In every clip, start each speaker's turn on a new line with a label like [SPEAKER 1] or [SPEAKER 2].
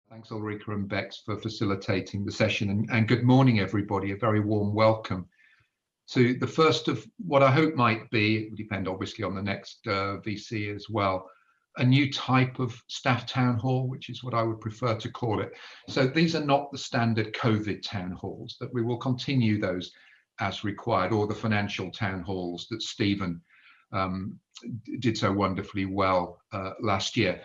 [SPEAKER 1] Thanks, Ulrika and Bex, for facilitating the session. And good morning, everybody. A very warm welcome to the first of what I hope might be, it will depend obviously on the next VC as well, a new type of staff town hall, which is what I would prefer to call it. So these are not the standard COVID town halls, that we will continue those as required, or the financial town halls that Stephen did so wonderfully well last year.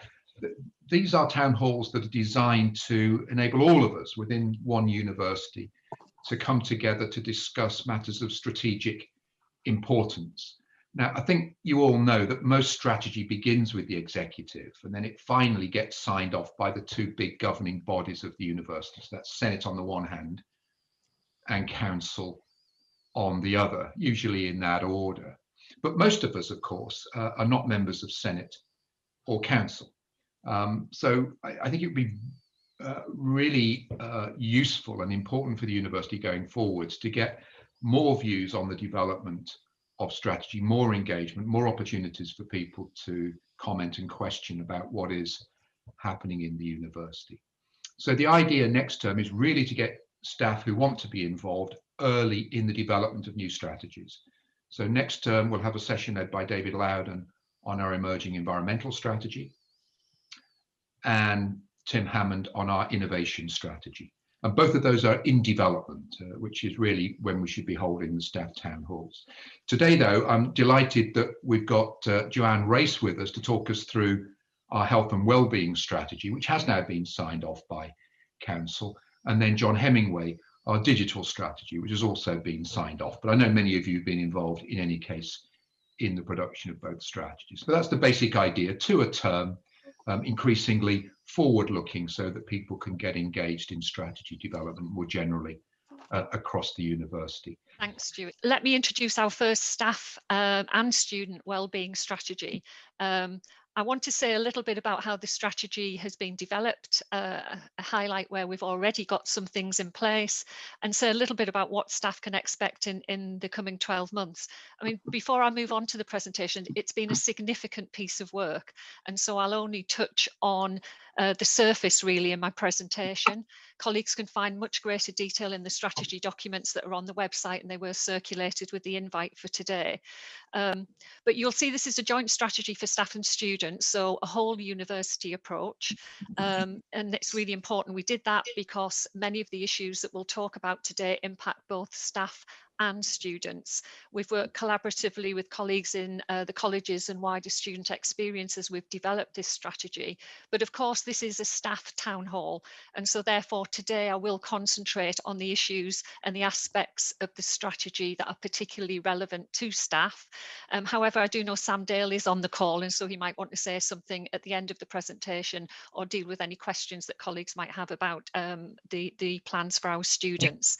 [SPEAKER 1] These are town halls that are designed to enable all of us within one university to come together to discuss matters of strategic importance. Now, I think you all know that most strategy begins with the executive, and then it finally gets signed off by the two big governing bodies of the university. So that's Senate on the one hand and Council on the other, usually in that order. But most of us, of course, are not members of Senate or Council. So I think it would be really useful and important for the university going forwards to get more views on the development of strategy, more engagement, more opportunities for people to comment and question about what is happening in the university. So the idea next term is really to get staff who want to be involved early in the development of new strategies. So next term we'll have a session led by David Loudon on our emerging environmental strategy, and Tim Hammond on our innovation strategy. And both of those are in development, which is really when we should be holding the staff town halls. Today, though, I'm delighted that we've got Joanne Race with us to talk us through our health and wellbeing strategy, which has now been signed off by Council, and then John Hemingway, our digital strategy, which has also been signed off. But I know many of you have been involved in any case in the production of both strategies. So that's the basic idea, 2 a term, increasingly forward-looking so that people can get engaged in strategy development more generally across the university.
[SPEAKER 2] Thanks, Stuart. Let me introduce our first staff and student wellbeing strategy. I want to say a little bit about how the strategy has been developed, highlight where we've already got some things in place, and say a little bit about what staff can expect in the coming 12 months. I mean, before I move on to the presentation, it's been a significant piece of work, and so I'll only touch on the surface really in my presentation. Colleagues can find much greater detail in the strategy documents that are on the website, and they were circulated with the invite for today. But you'll see this is a joint strategy for staff and students, so a whole university approach. And it's really important we did that because many of the issues that we'll talk about today impact both staff and students. We've worked collaboratively with colleagues in the colleges and wider student experience as we've developed this strategy. But of course, this is a staff town hall. And so therefore, today I will concentrate on the issues and the aspects of the strategy that are particularly relevant to staff. However, I do know Sam Dale is on the call, and so he might want to say something at the end of the presentation or deal with any questions that colleagues might have about the plans for our students.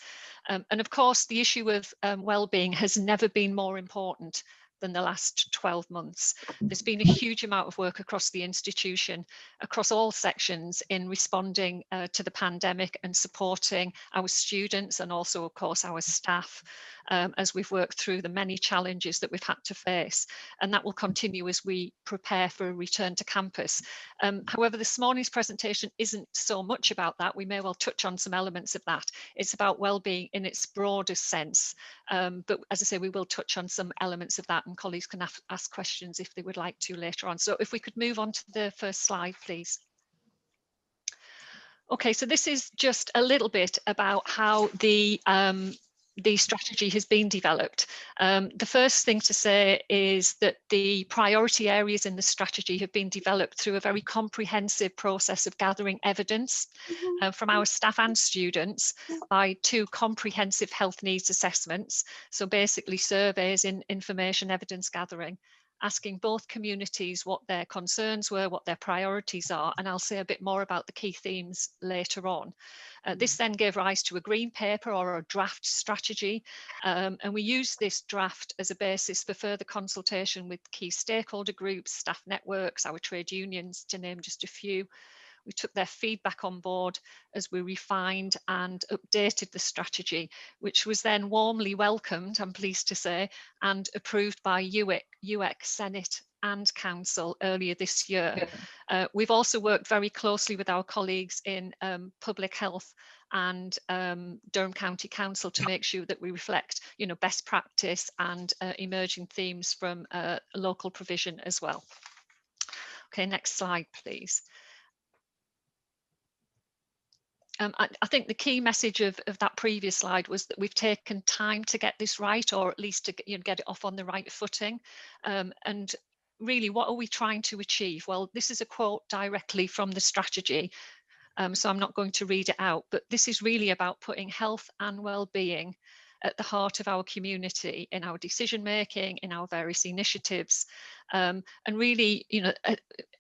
[SPEAKER 2] And of course, the issue of wellbeing has never been more important than the last 12 months. There's been a huge amount of work across the institution, across all sections, in responding to the pandemic and supporting our students and also, of course, our staff as we've worked through the many challenges that we've had to face. And that will continue as we prepare for a return to campus. However, this morning's presentation isn't so much about that. We may well touch on some elements of that. It's about wellbeing in its broadest sense. But as I say, we will touch on some elements of that, and colleagues can ask questions if they would like to later on. So if we could move on to the first slide, please. Okay, so this is just a little bit about how the strategy has been developed. The first thing to say is that the priority areas in the strategy have been developed through a very comprehensive process of gathering evidence from our staff and students by 2 comprehensive health needs assessments. So basically surveys in information evidence gathering, asking both communities what their concerns were, what their priorities are, and I'll say a bit more about the key themes later on. This then gave rise to a green paper or a draft strategy, and we used this draft as a basis for further consultation with key stakeholder groups, staff networks, our trade unions, to name just a few. We took their feedback on board as we refined and updated the strategy, which was then warmly welcomed, I'm pleased to say, and approved by UX, Senate and Council earlier this year. We've also worked very closely with our colleagues in public health and Durham County Council to make sure that we reflect, best practice and emerging themes from local provision as well. Okay, next slide, please. I think the key message of that previous slide was that we've taken time to get this right, or at least to get it off on the right footing. And really, what are we trying to achieve? Well, this is a quote directly from the strategy, so I'm not going to read it out, but this is really about putting health and well-being at the heart of our community, in our decision making, in our various initiatives, and really,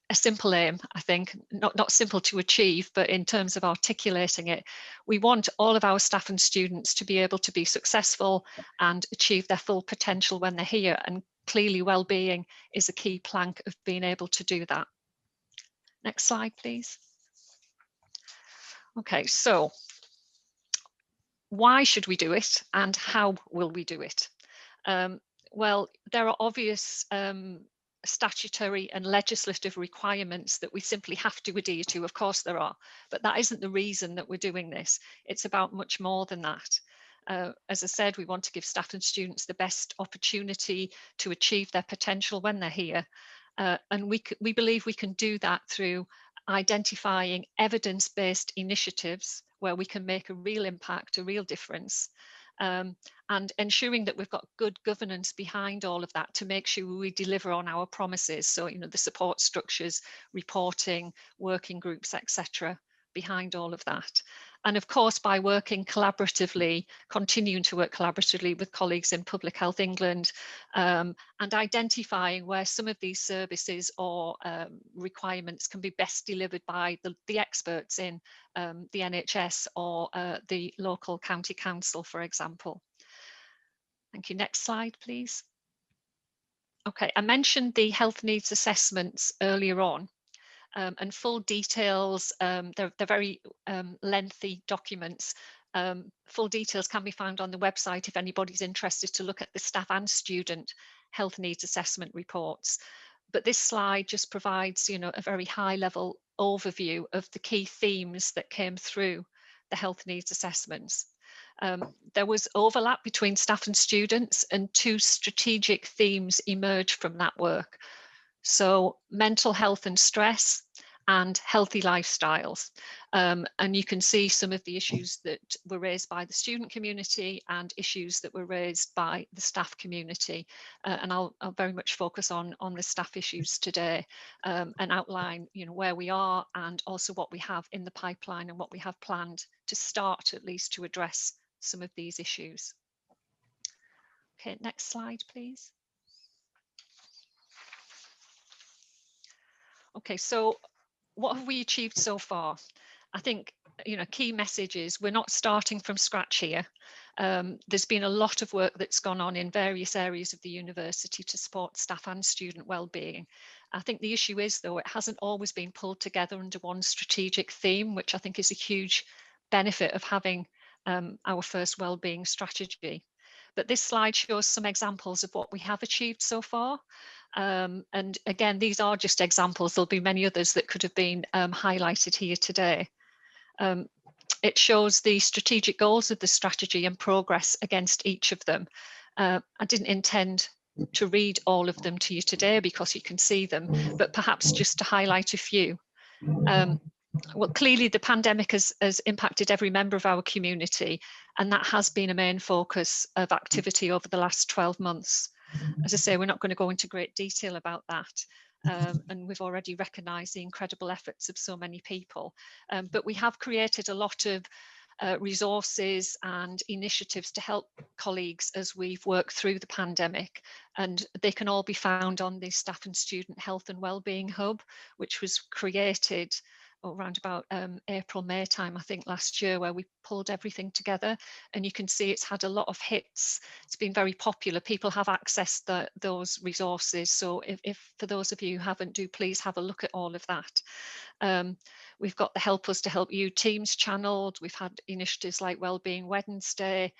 [SPEAKER 2] a simple aim, I think, not simple to achieve, but in terms of articulating it, we want all of our staff and students to be able to be successful and achieve their full potential when they're here. And clearly, well-being is a key plank of being able to do that. Next slide, please. Okay, so why should we do it and how will we do it? Well, there are obvious statutory and legislative requirements that we simply have to adhere to. Of course there are, but that isn't the reason that we're doing this. It's about much more than that. As I said, we want to give staff and students the best opportunity to achieve their potential when they're here. And we believe we can do that through identifying evidence-based initiatives where we can make a real impact, a real difference, and ensuring that we've got good governance behind all of that to make sure we deliver on our promises. So, the support structures, reporting, working groups, etc., behind all of that. And of course, by working collaboratively, continuing to work collaboratively with colleagues in Public Health England, and identifying where some of these services or requirements can be best delivered by the experts in the NHS or the local county council, for example. Thank you. Next slide, please. Okay, I mentioned the health needs assessments earlier on. And full details, they're very lengthy documents. Full details can be found on the website if anybody's interested to look at the staff and student health needs assessment reports. But this slide just provides, a very high level overview of the key themes that came through the health needs assessments. There was overlap between staff and students, and two strategic themes emerged from that work. So mental health and stress and healthy lifestyles. And you can see some of the issues that were raised by the student community and issues that were raised by the staff community. And I'll very much focus on the staff issues today, and outline where we are and also what we have in the pipeline and what we have planned to start at least to address some of these issues. Okay, next slide, please. Okay, so what have we achieved so far? I think, key message is we're not starting from scratch here. There's been a lot of work that's gone on in various areas of the university to support staff and student wellbeing. I think the issue is, though, it hasn't always been pulled together under one strategic theme, which I think is a huge benefit of having our first wellbeing strategy. But this slide shows some examples of what we have achieved so far. And again, these are just examples. There'll be many others that could have been highlighted here today. It shows the strategic goals of the strategy and progress against each of them. I didn't intend to read all of them to you today because you can see them, but perhaps just to highlight a few. Well, clearly the pandemic has impacted every member of our community, and that has been a main focus of activity over the last 12 months. As I say, we're not going to go into great detail about that, and we've already recognised the incredible efforts of so many people. But we have created a lot of resources and initiatives to help colleagues as we've worked through the pandemic, and they can all be found on the Staff and Student Health and Wellbeing Hub, which was created around about April, May time, I think, last year, where we pulled everything together. And you can see it's had a lot of hits. It's been very popular. People have accessed those resources. So if for those of you who haven't, do please have a look at all of that. We've got the Help Us to Help You Teams channeled. We've had initiatives like Wellbeing Wednesday,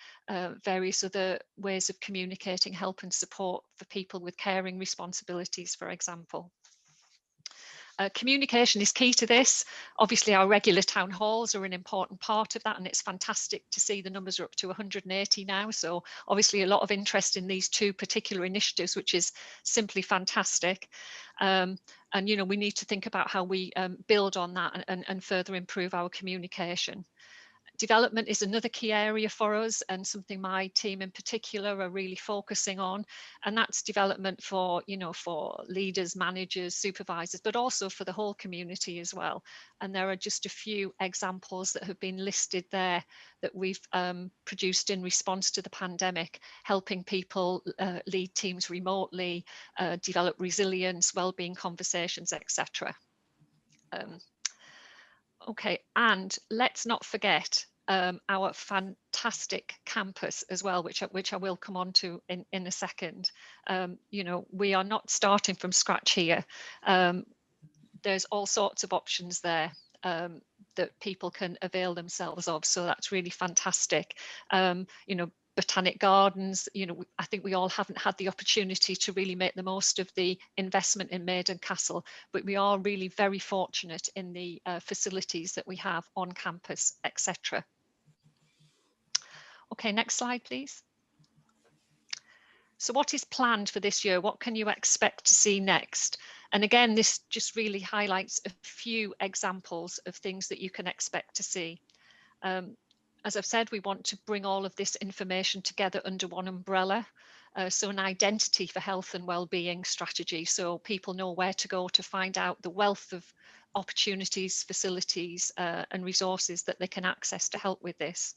[SPEAKER 2] various other ways of communicating help and support for people with caring responsibilities, for example. Communication is key to this. Obviously, our regular town halls are an important part of that, and it's fantastic to see the numbers are up to 180 now. So obviously a lot of interest in these two particular initiatives, which is simply fantastic. And, you know, we need to think about how we build on that and further improve our communication. Development is another key area for us, and something my team in particular are really focusing on, and that's development for, you know, for leaders, managers, supervisors, but also for the whole community as well. And there are just a few examples that have been listed there that we've produced in response to the pandemic, helping people lead teams remotely, develop resilience, well-being conversations, etc. Okay, and let's not forget our fantastic campus as well, which I will come on to in a second. You know, we are not starting from scratch here. There's all sorts of options there that people can avail themselves of, so that's really fantastic. You know, botanic gardens, you know, I think we all haven't had the opportunity to really make the most of the investment in Maiden Castle, but we are really very fortunate in the facilities that we have on campus, etc. Okay, next slide, please. So what is planned for this year? What can you expect to see next? And again, this just really highlights a few examples of things that you can expect to see. As I've said, we want to bring all of this information together under one umbrella. So an identity for health and well-being strategy, so people know where to go to find out the wealth of opportunities, facilities and resources that they can access to help with this.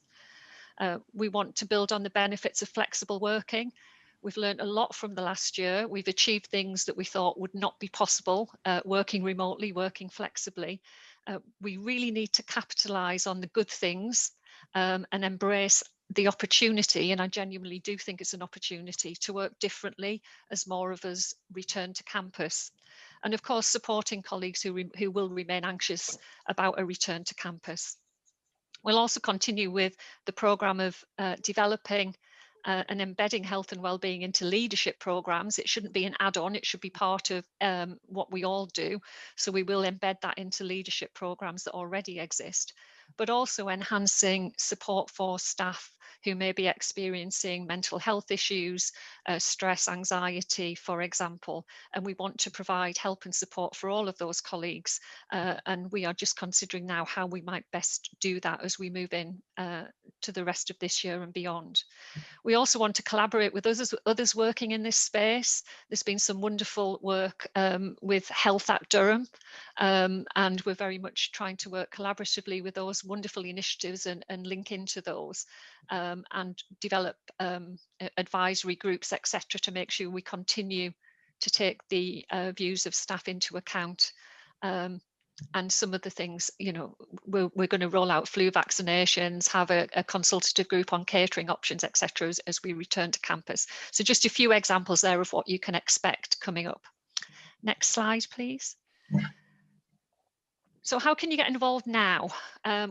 [SPEAKER 2] We want to build on the benefits of flexible working. We've learned a lot from the last year. We've achieved things that we thought would not be possible, working remotely, working flexibly. We really need to capitalise on the good things and embrace the opportunity, and I genuinely do think it's an opportunity to work differently as more of us return to campus. And of course, supporting colleagues who will remain anxious about a return to campus. We'll also continue with the programme of developing and embedding health and wellbeing into leadership programs. It shouldn't be an add-on, it should be part of what we all do. So we will embed that into leadership programs that already exist, but also enhancing support for staff who may be experiencing mental health issues, stress, anxiety, for example. And we want to provide help and support for all of those colleagues. And we are just considering now how we might best do that as we move in to the rest of this year and beyond. We also want to collaborate with others working in this space. There's been some wonderful work with Health at Durham, and we're very much trying to work collaboratively with those wonderful initiatives and link into those and develop advisory groups, etc., to make sure we continue to take the views of staff into account. And some of the things, you know, we're going to roll out flu vaccinations, have a consultative group on catering options, etc., as we return to campus. So just a few examples there of what you can expect coming up. Next slide, please. So how can you get involved now?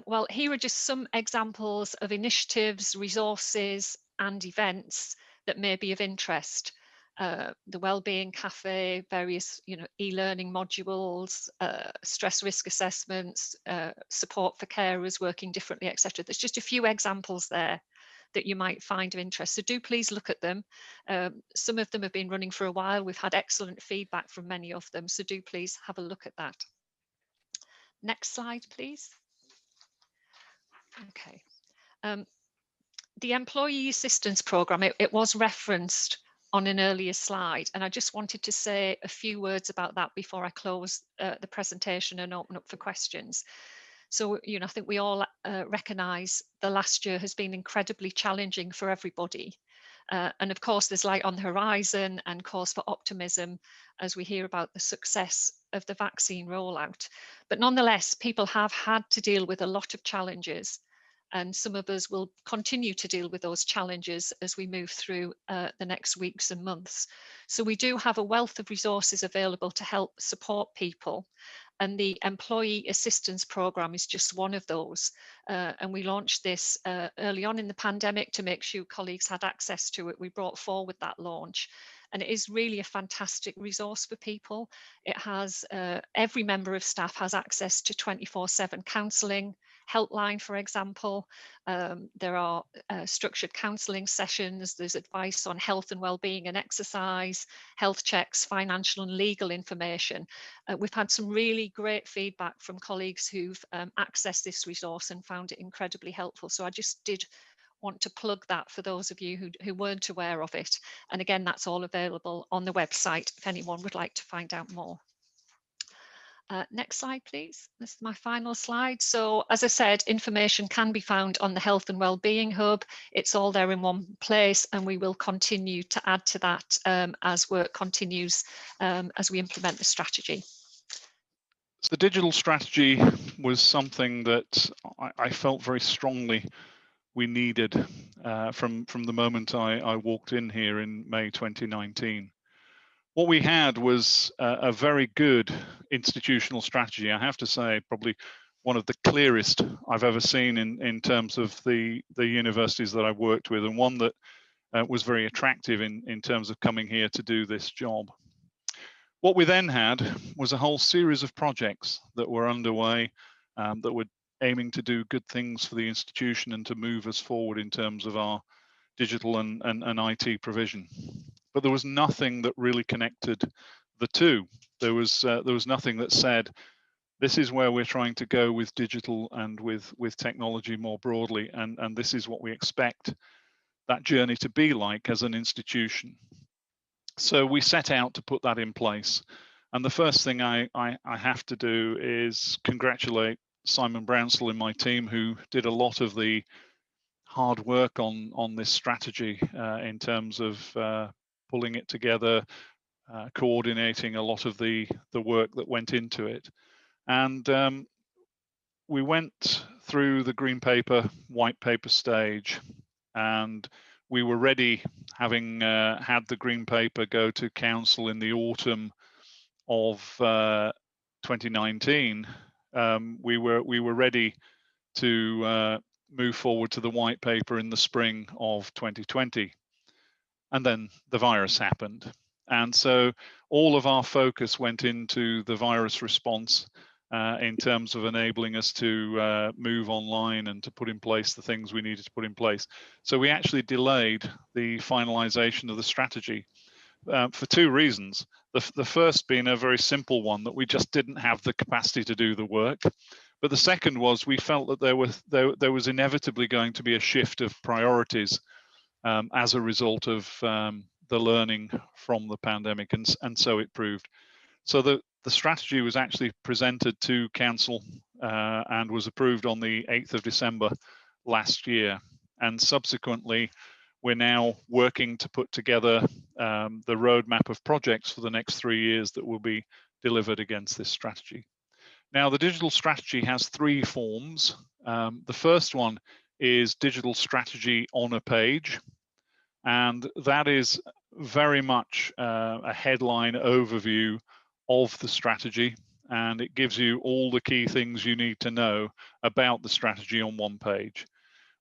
[SPEAKER 2] Well, here are just some examples of initiatives, resources and events that may be of interest. The Wellbeing Cafe, various, you know, e-learning modules, stress risk assessments, support for carers working differently, etc. There's just a few examples there that you might find of interest. So do please look at them. Some of them have been running for a while. We've had excellent feedback from many of them. So do please have a look at that. Next slide, please. Okay. The Employee Assistance Programme, it was referenced on an earlier slide, and I just wanted to say a few words about that before I close the presentation and open up for questions. So, you know, I think we all recognise the last year has been incredibly challenging for everybody. And of course, there's light on the horizon and cause for optimism as we hear about the success of the vaccine rollout. But nonetheless, people have had to deal with a lot of challenges. And some of us will continue to deal with those challenges as we move through the next weeks and months. So we do have a wealth of resources available to help support people. And the Employee Assistance Programme is just one of those. And we launched this early on in the pandemic to make sure colleagues had access to it. We brought forward that launch. and it is really a fantastic resource for people. It has every member of staff has access to 24/7 counselling, helpline, for example. There are structured counselling sessions, there's advice on health and well-being and exercise, health checks, financial and legal information. We've had some really great feedback from colleagues who've accessed this resource and found it incredibly helpful. So I just did want to plug that for those of you who weren't aware of it. And again, that's all available on the website if anyone would like to find out more. Next slide, please. This is my final slide. So as I said, information can be found on the Health and Wellbeing Hub. It's all there in one place, and we will continue to add to that as work continues as we implement the strategy.
[SPEAKER 3] So the digital strategy was something that I felt very strongly we needed from the moment I walked in here in May 2019. What we had was a very good institutional strategy. I have to say, probably one of the clearest I've ever seen in terms of the universities that I've worked with, and one that was very attractive in terms of coming here to do this job. What we then had was a whole series of projects that were underway that were aiming to do good things for the institution and to move us forward in terms of our digital and IT provision. But there was nothing that really connected the two. There was nothing that said, this is where we're trying to go with digital and with technology more broadly, and this is what we expect that journey to be like as an institution. So we set out to put that in place. And the first thing I have to do is congratulate Simon Brownsell and my team, who did a lot of the hard work on this strategy in terms of pulling it together, coordinating a lot of the work that went into it. And we went through the green paper, white paper stage, and we were ready, having had the green paper go to council in the autumn of 2019. We were ready to move forward to the white paper in the spring of 2020. And then the virus happened. And so all of our focus went into the virus response in terms of enabling us to move online and to put in place the things we needed to put in place. So we actually delayed the finalization of the strategy for two reasons. The first being a very simple one, that we just didn't have the capacity to do the work. But the second was we felt that there was inevitably going to be a shift of priorities as a result of the learning from the pandemic, and so it proved. So the strategy was actually presented to council and was approved on the 8th of December last year, and subsequently we're now working to put together the roadmap of projects for the next 3 years that will be delivered against this strategy. Now, the digital strategy has three forms. The first one is digital strategy on a page, and that is very much a headline overview of the strategy, and it gives you all the key things you need to know about the strategy on one page.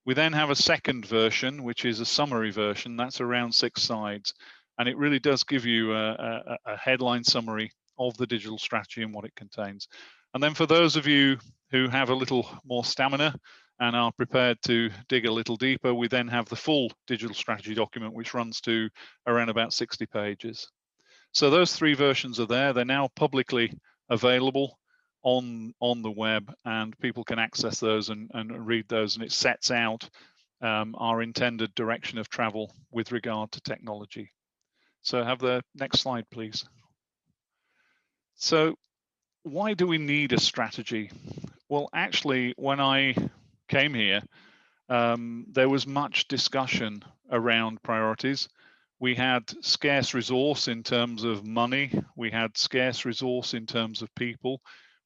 [SPEAKER 3] We then have a second version, which is a summary version. That's around 6 sides, and it really does give you a headline summary of the digital strategy and what it contains. And then for those of you who have a little more stamina and are prepared to dig a little deeper, we then have the full digital strategy document, which runs to around about 60 pages. So those three versions are there. They're now publicly available on the web, and people can access those and read those, and it sets out our intended direction of travel with regard to technology. So have the next slide, please. So why do we need a strategy? Well, actually, when I came here, there was much discussion around priorities. We had scarce resource in terms of money. We had scarce resource in terms of people.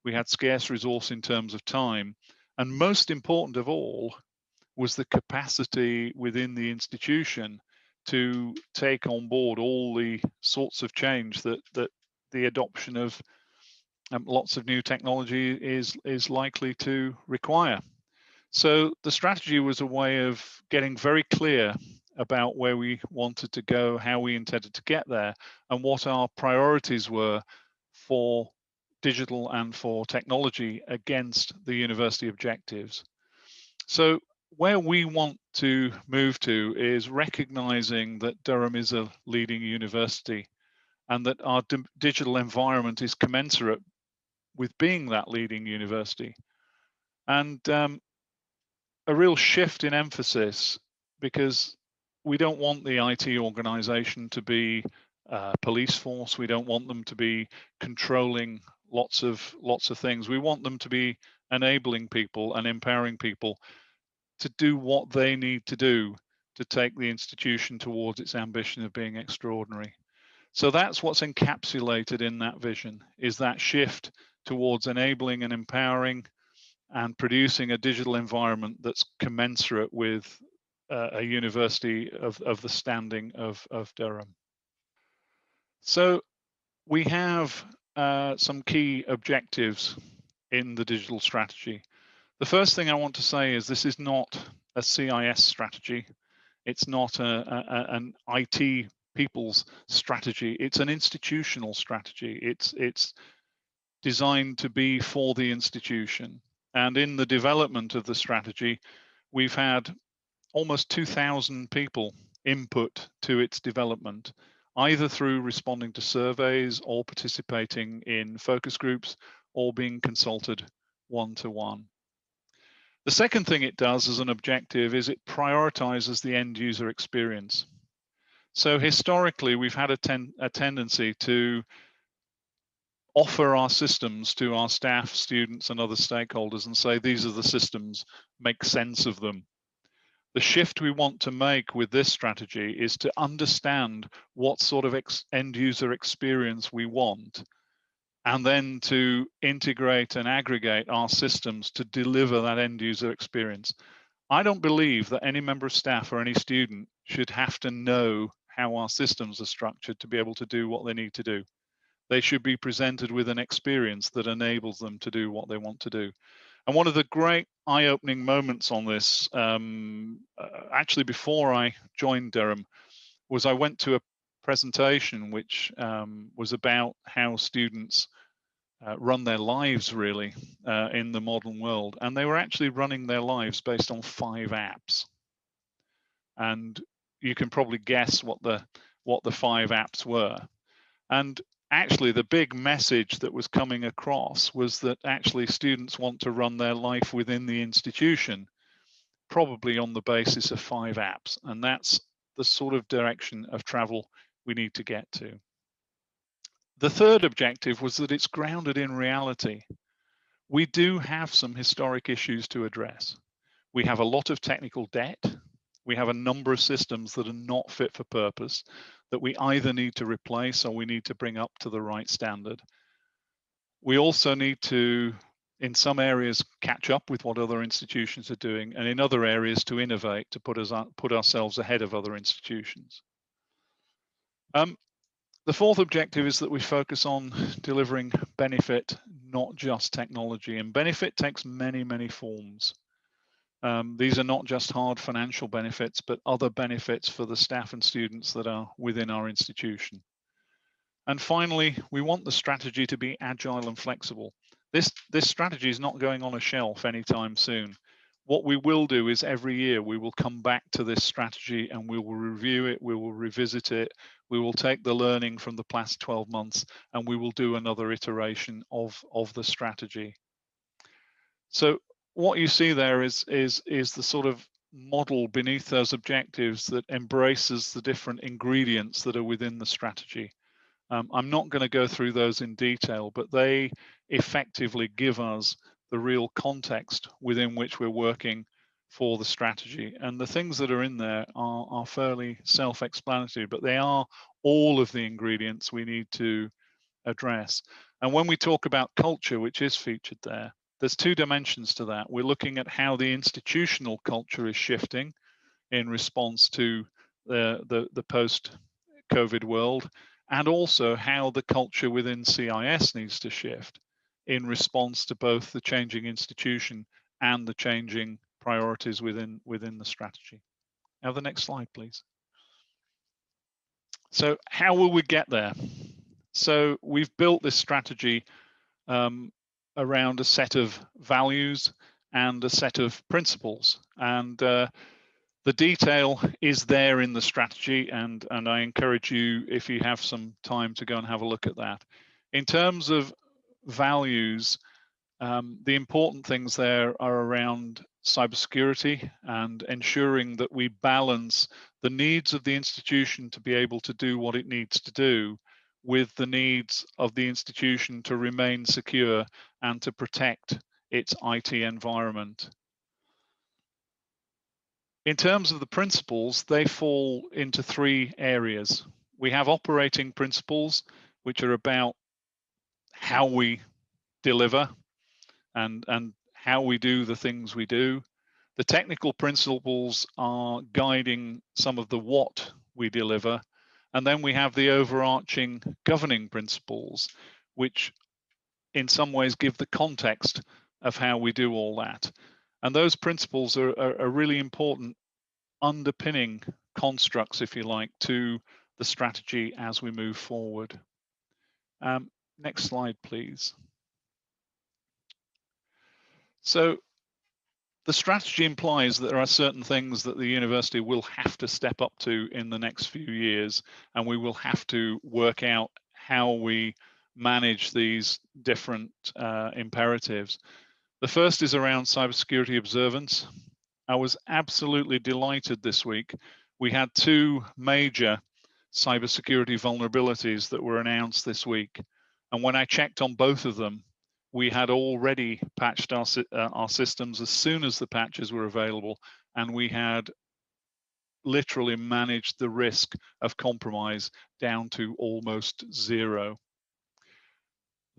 [SPEAKER 3] We had scarce resource in terms of time. And most important of all was the capacity within the institution to take on board all the sorts of change that the adoption of lots of new technology is likely to require. So the strategy was a way of getting very clear about where we wanted to go, how we intended to get there, and what our priorities were for digital and for technology against the university objectives. So where we want to move to is recognizing that Durham is a leading university and that our digital environment is commensurate with being that leading university. And a real shift in emphasis, because we don't want the IT organization to be a police force. We don't want them to be controlling lots of things. We want them to be enabling people and empowering people to do what they need to do to take the institution towards its ambition of being extraordinary. So that's what's encapsulated in that vision, is that shift towards enabling and empowering and producing a digital environment that's commensurate with a university of the standing of Durham. So we have some key objectives in the digital strategy. The first thing I want to say is this is not a CIS strategy. It's not an IT people's strategy. It's an institutional strategy. It's designed to be for the institution. And in the development of the strategy, we've had almost 2,000 people input to its development, either through responding to surveys or participating in focus groups or being consulted one-to-one. The second thing it does as an objective is it prioritizes the end user experience. So historically, we've had a tendency to offer our systems to our staff, students, and other stakeholders and say, these are the systems, make sense of them. The shift we want to make with this strategy is to understand what sort of end user experience we want, and then to integrate and aggregate our systems to deliver that end user experience. I don't believe that any member of staff or any student should have to know how our systems are structured to be able to do what they need to do. They should be presented with an experience that enables them to do what they want to do. And one of the great eye-opening moments on this, actually before I joined Durham, was I went to a presentation which was about how students run their lives really in the modern world. And they were actually running their lives based on 5 apps. And you can probably guess what the 5 apps were. And actually the big message that was coming across was that actually students want to run their life within the institution, probably on the basis of 5 apps. And that's the sort of direction of travel we need to get to. The third objective was that it's grounded in reality. We do have some historic issues to address. We have a lot of technical debt. We have a number of systems that are not fit for purpose that we either need to replace or we need to bring up to the right standard. We also need to, in some areas, catch up with what other institutions are doing, and in other areas to innovate, to put ourselves ahead of other institutions. The fourth objective is that we focus on delivering benefit, not just technology. And benefit takes many, many forms. These are not just hard financial benefits, but other benefits for the staff and students that are within our institution. And finally, we want the strategy to be agile and flexible. This strategy is not going on a shelf anytime soon. What we will do is every year we will come back to this strategy and we will review it, we will revisit it, we will take the learning from the past 12 months and we will do another iteration of the strategy. So what you see there is the sort of model beneath those objectives that embraces the different ingredients that are within the strategy. I'm not going to go through those in detail, but they effectively give us the real context within which we're working for the strategy. And the things that are in there are fairly self-explanatory, but they are all of the ingredients we need to address. And when we talk about culture, which is featured there, there's 2 dimensions to that. We're looking at how the institutional culture is shifting in response to the post-COVID world, and also how the culture within CIS needs to shift in response to both the changing institution and the changing priorities within the strategy. Have the next slide, please. So how will we get there? So we've built this strategy around a set of values and a set of principles, and the detail is there in the strategy, and I encourage you, if you have some time, to go and have a look at that. In terms of values, the important things there are around cybersecurity and ensuring that we balance the needs of the institution to be able to do what it needs to do with the needs of the institution to remain secure and to protect its IT environment. In terms of the principles, they fall into three areas. We have operating principles, which are about how we deliver and how we do the things we do. The technical principles are guiding some of the what we deliver. And then we have the overarching governing principles, which in some ways give the context of how we do all that. And those principles are really important underpinning constructs, if you like, to the strategy as we move forward. Next slide, please. So the strategy implies that there are certain things that the university will have to step up to in the next few years, and we will have to work out how we manage these different imperatives. The first is around cybersecurity observance. I was absolutely delighted this week. We had two major cybersecurity vulnerabilities that were announced this week, and when I checked on both of them, we had already patched our systems as soon as the patches were available, and we had literally managed the risk of compromise down to almost zero.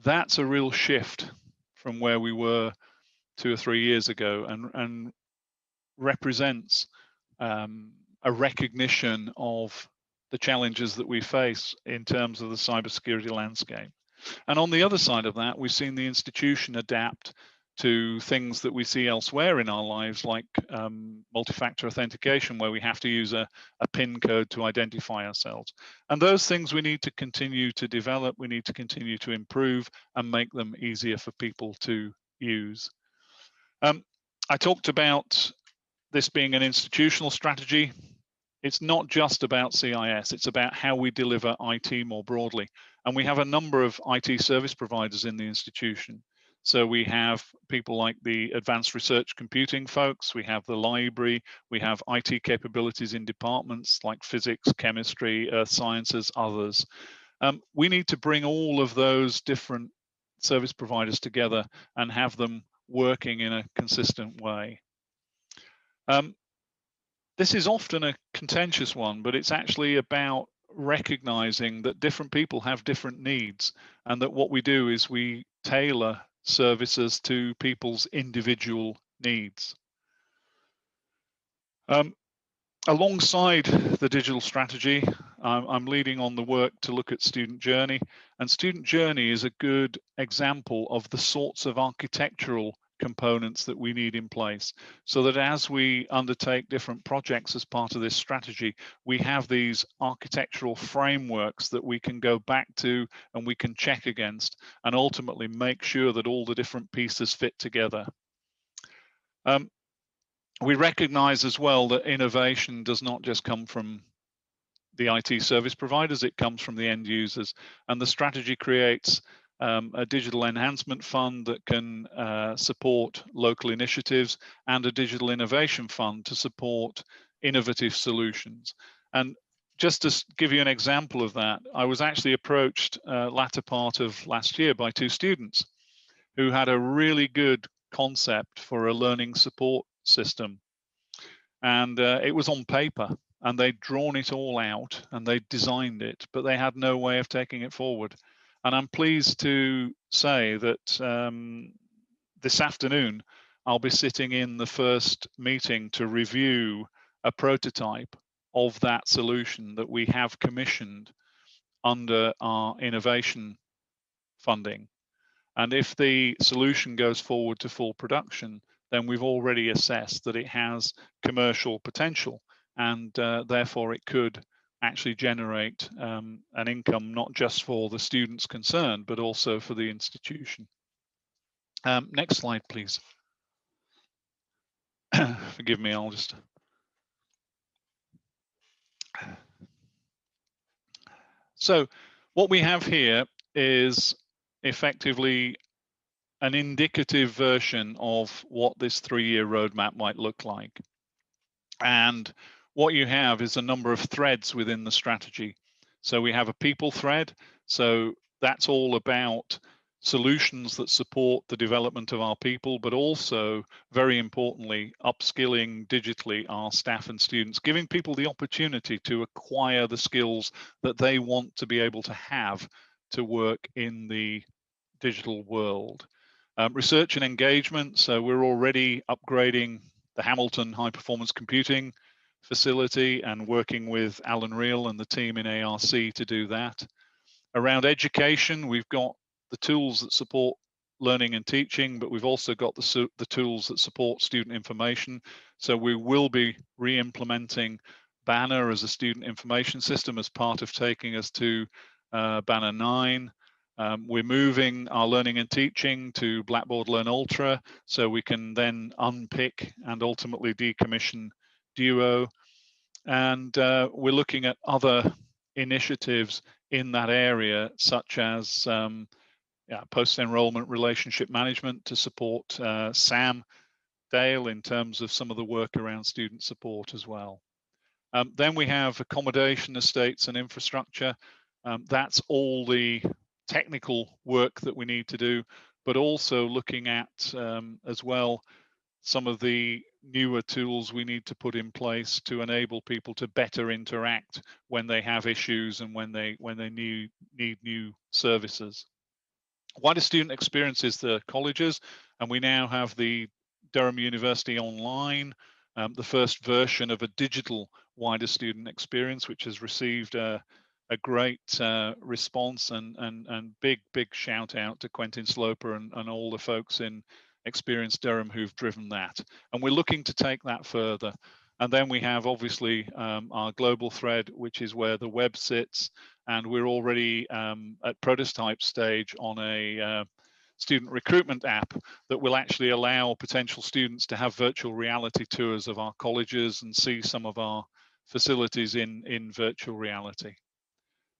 [SPEAKER 3] That's a real shift from where we were 2 or 3 years ago, and represents a recognition of the challenges that we face in terms of the cybersecurity landscape. And on the other side of that, we've seen the institution adapt to things that we see elsewhere in our lives, like multi-factor authentication, where we have to use a PIN code to identify ourselves. And those things we need to continue to develop, we need to continue to improve and make them easier for people to use. I talked about this being an institutional strategy. It's not just about CIS, it's about how we deliver IT more broadly. And we have a number of IT service providers in the institution. So we have people like the advanced research computing folks, we have the library, we have IT capabilities in departments like physics, chemistry, earth sciences, others. We need to bring all of those different service providers together and have them working in a consistent way. This is often a contentious one, but it's actually about recognizing that different people have different needs, and that what we do is we tailor services to people's individual needs. Alongside the digital strategy, I'm leading on the work to look at student journey, and student journey is a good example of the sorts of architectural components that we need in place, so that as we undertake different projects as part of this strategy, we have these architectural frameworks that we can go back to and we can check against, and ultimately make sure that all the different pieces fit together. We recognize as well that innovation does not just come from the IT service providers, it comes from the end users, and the strategy creates a digital enhancement fund that can support local initiatives, and a digital innovation fund to support innovative solutions. And just to give you an example of that, I was actually approached latter part of last year by two students who had a really good concept for a learning support system. And it was on paper, and they'd drawn it all out and they'd designed it, but they had no way of taking it forward. And I'm pleased to say that this afternoon, I'll be sitting in the first meeting to review a prototype of that solution that we have commissioned under our innovation funding. And if the solution goes forward to full production, then we've already assessed that it has commercial potential. and therefore it could actually generate an income not just for the students concerned, but also for the institution. Next slide, please. Forgive me, I'll just... So what we have here is effectively an indicative version of what this 3-year roadmap might look like. And what you have is a number of threads within the strategy. So we have a people thread. So that's all about solutions that support the development of our people, but also, very importantly, upskilling digitally our staff and students, giving people the opportunity to acquire the skills that they want to be able to have to work in the digital world. Research and engagement. So we're already upgrading the Hamilton High Performance Computing facility and working with Alan Reel and the team in ARC to do that. Around education, we've got the tools that support learning and teaching, but we've also got the tools that support student information. So we will be re-implementing Banner as a student information system as part of taking us to Banner 9. We're moving our learning and teaching to Blackboard Learn Ultra, so we can then unpick and ultimately decommission Duo. And we're looking at other initiatives in that area, such as post-enrollment relationship management to support Sam Dale in terms of some of the work around student support as well. Then we have accommodation, estates and infrastructure. That's all the technical work that we need to do, but also looking at as well some of the newer tools we need to put in place to enable people to better interact when they have issues and when they need new services. Wider student experiences, the colleges, and we now have the Durham University Online, the first version of a digital wider student experience, which has received a great response, and big shout out to Quentin Sloper and all the folks in Experience Durham who've driven that. And we're looking to take that further. And then we have obviously our global thread, which is where the web sits, and we're already at prototype stage on a student recruitment app that will actually allow potential students to have virtual reality tours of our colleges and see some of our facilities in virtual reality.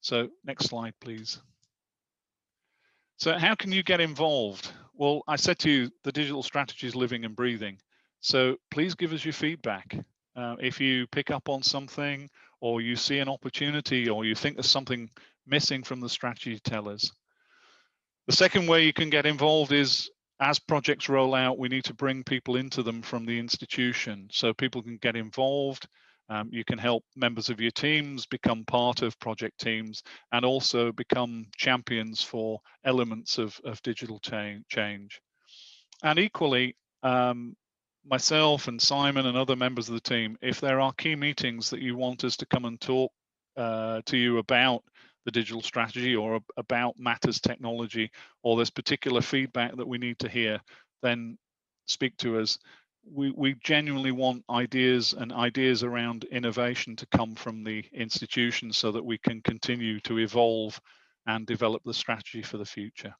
[SPEAKER 3] So next slide, please. So how can you get involved? Well, I said to you, the digital strategy is living and breathing. So please give us your feedback. If you pick up on something, or you see an opportunity, or you think there's something missing from the strategy, tell us. The second way you can get involved is, as projects roll out, we need to bring people into them from the institution so people can get involved. You can help members of your teams become part of project teams and also become champions for elements of digital change. And equally, myself and Simon and other members of the team, if there are key meetings that you want us to come and talk to you about the digital strategy or about matters technology, or there's particular feedback that we need to hear, then speak to us. We genuinely want ideas around innovation to come from the institution so that we can continue to evolve and develop the strategy for the future.